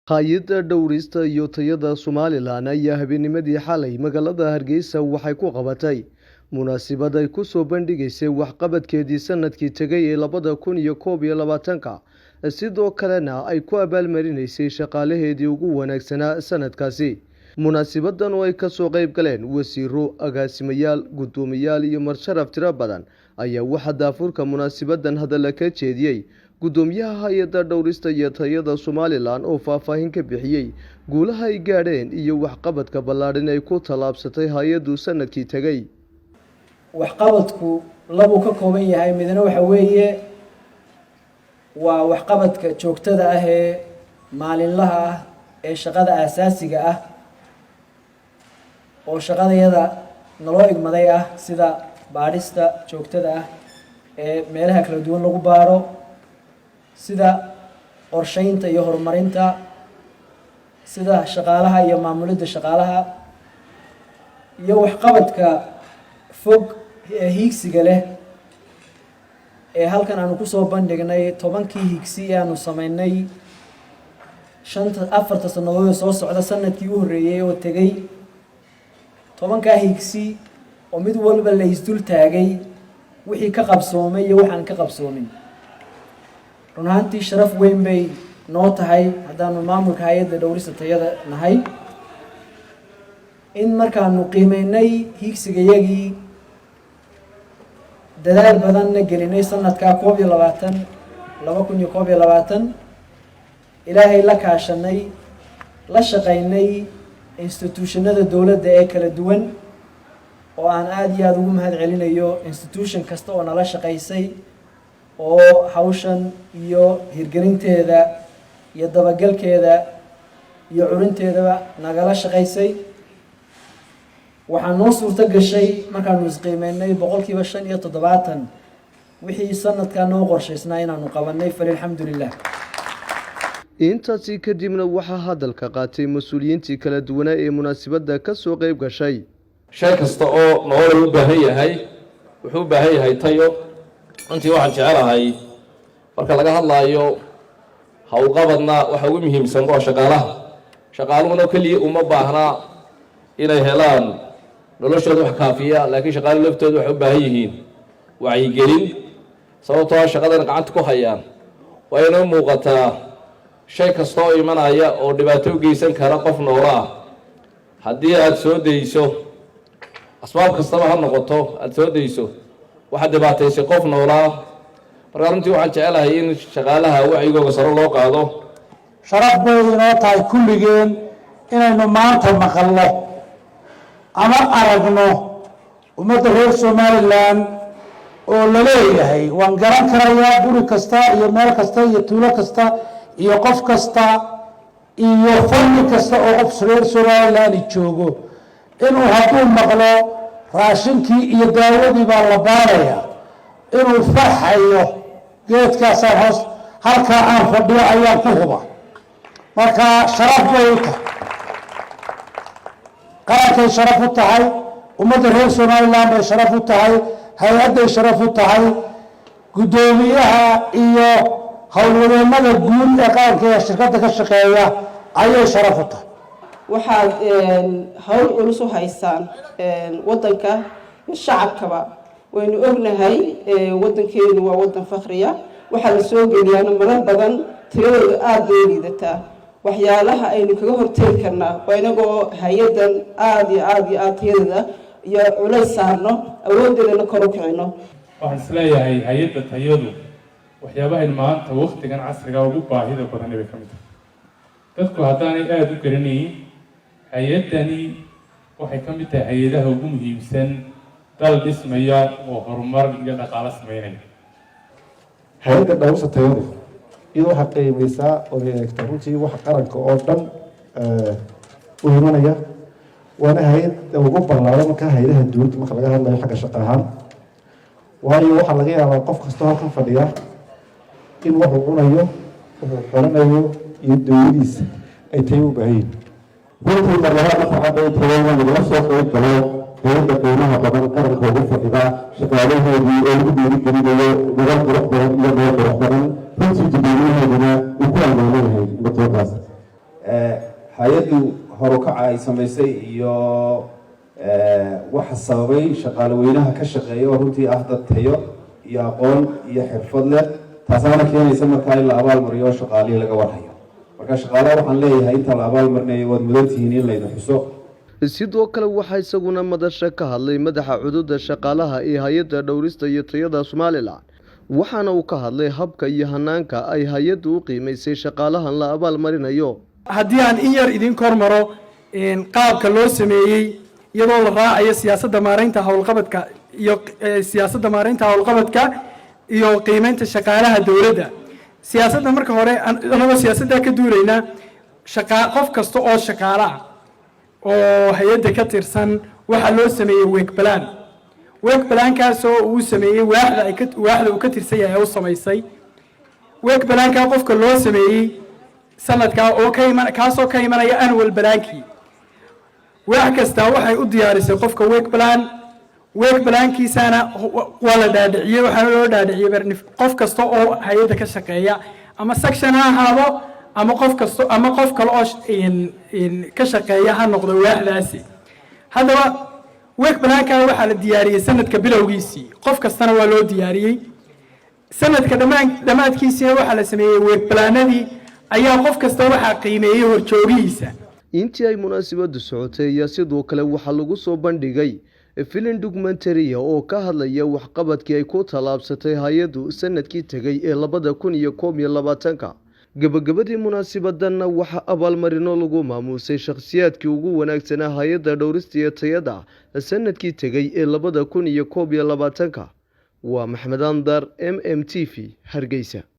Hay'adda dhowrista iyo tayada Somalilan ayaa habeennimadii xalay magaalada Hargeysa waxay ku qabatay munaasabad ay ku soo bandhigaysay waxqabadkeedii sanadkii tagay ee 2021 sidoo kalena ay ku abaalmarinaysay shaqaalaheedii ugu wanaagsanaa sanadkaasi. Munaasabadan oo ay ka soo qayb galeen wasiiro, agaasimayaal, guddoomiyaal iyo marsharaf tiro badan ayaa waxaa daafurka munaasabadan hadalla ka jeediyay Gudoomiyaha Hay'adda Dhowrista iyo Tayada Somalilan oo faahfaahin ka bixiyay guulaha ay gaadheen iyo waxqabadka ballaaran ay ku tallaabsatay hay'addu sanadkii tagay. waxqabadku labu ka kooban yahay midna waxa weeye waa waxqabadka joogtada ah ee maalinlaha ah ee shaqada aasaasiga ah oo shaqadayada naloo igmaday ah sida baadhista joogtada ah ee meelaha kala duwan lagu baaro, sida qorsheynta iyo horumarinta, sida shaqaalaha iyo maamulidda shaqaalaha, iyo waxqabadka fog ee hiigsiga leh ee halkan aanu kusoo bandhignay 10kii hiigsi ee aanu sameynay 4 sannadood soo socda sanadkii u horreeyay oo tegay 10kaa hiigsi oo mid walba la isdul taagay wixii ka qabsoomay iyo waxaan ka qabsoomin. run ahaantii sharaf weyn bay noo tahay haddaanu maamulka hay'adda dhowrista tayada nahay in markaanu qiimeynay hiigsigayagii dadaal badanna gelinay sanadkaa 2021 ilaahay la kaashanay la shaqaynay institutionada dowladda ee kala duwan oo aan aad iyo aad ugu mahad celinayo institution kasta oo nala shaqaysay oo hawshan iyo hirgelinteeda iyo dabagalkeeda iyo curinteedaba nagala shaqaysay. waxaa noo suurto gashay markaanu isqiimeynay 75% wixii sanadkaa noo qorshaysnaa inaanu qabanay falilxamdulilah. intaasi kadibna waxaa hadalka qaatay mas-uuliyiintii kala duwanaa ee munaasabadda ka soo qayb gashay. shay kasta oo nolol u baahan yahay wuxuu u baahan yahay tayo. runtii waxaan jecelahay marka laga hadlaayo hawlqabadna waxa ugu muhiimsan waa shaqaaluhuna keliya uma baahnaa inay helaan noloshooda wax kaafiya, laakiin shaqaaluhu laftooda waxay u baahan yihiin wacyigelin sababtoo ah shaqadan gacanta ku hayaan waa inoo muuqataa shay kasta oo imanaya oo dhibaato u geysan kara qof noolo ah haddii aada soo dayso asbaab kastaba ha noqoto aada soo dayso waxaad dhibaataysay qof noolaa. markaa runtii waxaan jecelahay in shaqaalaha wacyigooga sare loo qaado. sharaf bay inoo tahay kulligeen inaynu maanta maqalno ama aragno ummadda reer Somaliland oo la leeyahay waan garan karayaa guri kasta iyo meel kasta iyo tuulo kasta iyo qof kasta iyo fadhi kasta oo qof reer Somaliland joogo inuu hadduu maqlo raashinkii iyo daawadii baa la baarayaa inuu farxayo geedkaasaan hoos halkaa aan fadhiyo ayaan ku huba. marka sharaf bay u tahay qarankay sharaf u tahay ummadda reer Somaliland bay sharaf u tahay hay-adday sharaf u tahay guddoomiyaha iyo howlwadeennada guud ee qaranka ee shirkadda ka shaqeeya ayay sharaf u tahay. waxaad hawl culus u haysaan waddanka shacabkaba. waynu ognahay waddankeenu waa waddan fakriya, waxaa la soo geliyaana marar badan tiradooda aada bay liidataa. waxyaalaha aynu kaga horteegi karnaa waa inagoo hay-addan aada iyo tayadeeda iyo culays saarno, awooddeedana kor u kicino. waxaan isleeyahay hay-adda tayadu waxyaabahayn maanta waqtigan casriga ugu baahida badan bay ka mid tahay. dadku haddaanay aada u garanayn hay-addani waxay ka mid tahay hay-adaha ugu muhiimsan dal dhismaya oo horumar iyo dhaqaalo sameynaya. hay-adda dhowrista tayadu iyadoo waxaa qiimaysaa oo eegta runtii waxa qaranka oo dhan u imanaya waana hay-adda ugu ballaaran marka hay-adaha dowladda marka laga hadlayo xagga shaqo ahaan. waayo waxaa laga yaabaa qof kastoo halkan fadhiya in wuxuu cunayo wuxuu xolanayo iyo dowladiisa ay tayo u baahan yihiin. runtii marlabaad waxaa tayada lagala soo qayb galo dowladda qiimaha badan qaranka ugu fadhida shaqaalahoodii oo lagu dhiirigelinayo nolol qurux badan iyo nolol qurux badan runtii dadweynaheeduna uu ku ammaano yahay matoodaas. hay-addu horukaca ay samaysay iyo waxa sababay shaqaale weynaha ka shaqeeya oo runtii ah dad tayo iyo aqoon iyo xirfad leh taasaana keenaysa markaa in la abaalmariyo shaqaalihii laga warhayo marka shaqaalaha waxaan leeyahay inta la abaalmarinayo waad mudantihiin in layna xuso sidoo kale waxaa isaguna madasha ka hadlay madaxa cududa shaqaalaha ee hay-adda dhowrista iyo tayada Somaliland waxaana uu ka hadlay habka iyo hanaanka ay hay-addu u qiimaysay shaqaalahan la abaalmarinayo haddii aan in yar idin kormaro qaabka loo sameeyey iyadoo la raacayo siyaasadda maareynta howlqabadka iyo qiimeynta shaqaalaha dowladda siyaasadda marka hore anagoo siyaasadda ka duulayna qof kasta oo shaqaale ah oo hay-adda ka tirsan waxaa loo sameeyey work plan-kaasoo uu sameeyey waaxda uu ka tirsan yahay u samaysay work plan-kaa qofka loo sameeyey sanadkaa oo kaasoo ka imanaya annual plan-kii waax kasta waxay u diyaarisay qofka work plan-kiisana waa la dhaadhiciyey waxaana loo dhaadhiciyey qof kasta oo hay-adda ka shaqeeya ama section ha ahaado ama qof kale oo ka shaqeeya ha noqdo waaxdaasi haddaba work plan-ka waxaa la diyaariyey sanadka bilowgiisii qof kastana waa loo diyaariyey sanadka dhammaadkiisina waxaa la sameeyey work planadii ayaa qof kasta waxaa qiimeeyey horjoogihiisa intii ay munaasabadu socotay ayaa sidoo kale waxaa lagu soo bandhigay filim documentary oo ka hadlaya waxqabadkii ay ku talaabsatay hay-addu sanadkii tegay ee 2021 gabagabadii munaasabadanna waxaa abaalmarino lagu maamuusay shakhsiyaadkii ugu wanaagsanaa hay-adda dhowrista iyo tayada sanadkii tegay ee 2021 waa Maxamed Andar MMTV Hargeysa.